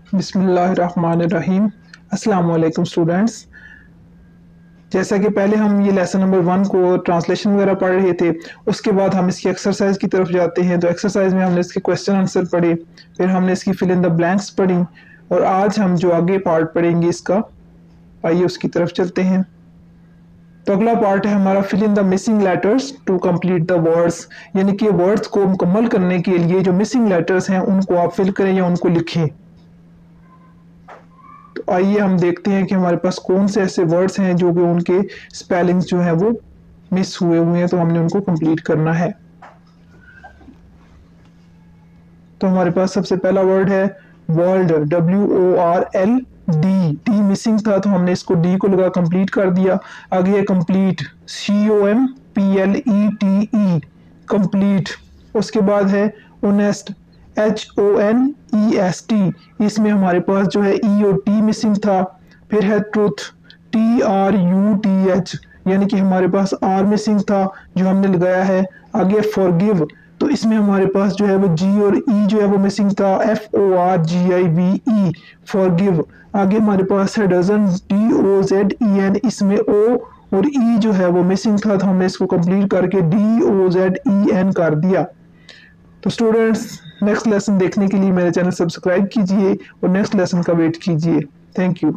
बिस्मिल्लाहिर्रहमानिर्रहीम। अस्सलाम वालेकुम स्टूडेंट्स। जैसा कि पहले हम ये लेसन नंबर 1 को ट्रांसलेशन वगैरह पढ़ रहे थे, उसके बाद हम इसकी एक्सरसाइज की तरफ जाते हैं। तो एक्सरसाइज में हमने इसके क्वेश्चन आंसर पढ़े, फिर हमने इसकी फिल इन द ब्लैंक्स पढ़ी, और आज हम जो आगे पार्ट पढ़ेंगे इसका, आइए उसकी तरफ चलते हैं। तो अगला पार्ट है हमारा fill in the missing letters to complete the words, यानी कि वर्ड्स को मुकम्मल करने के लिए जो मिसिंग लेटर्स हैं उनको आप फिल करें या उनको लिखें। तो आइए हम देखते हैं कि हमारे पास कौन से ऐसे वर्ड्स हैं जो कि उनके स्पेलिंग्स जो है वो मिस हुए हैं, तो हमने उनको कंप्लीट करना है। तो हमारे पास सबसे पहला वर्ड है वर्ल्ड, WORLD। डी मिसिंग था तो हमने इसको डी को लगा कंप्लीट कर दिया। आगे है कंप्लीट, COMPLETE, कंप्लीट। उसके बाद है ऑनेस्ट, HONEST। इसमें हमारे पास जो है ई और टी मिसिंग था। फिर है ट्रूथ, TRUTH, यानी कि हमारे पास आर मिसिंग था जो हमने लगाया है। आगे फॉरगिव, तो इसमें हमारे पास जो है वो जी और ई जो है वो मिसिंग था, FORGIVE, फॉरगिव। आगे हमारे पास है डजन, DOZEN, इसमें ओ और ई जो है वो मिसिंग था, तो हमने इसको कंप्लीट करके DOZEN कर दिया। तो स्टूडेंट्स, नेक्स्ट लेसन देखने के लिए मेरे चैनल सब्सक्राइब कीजिए और नेक्स्ट लेसन का वेट कीजिए। Thank you.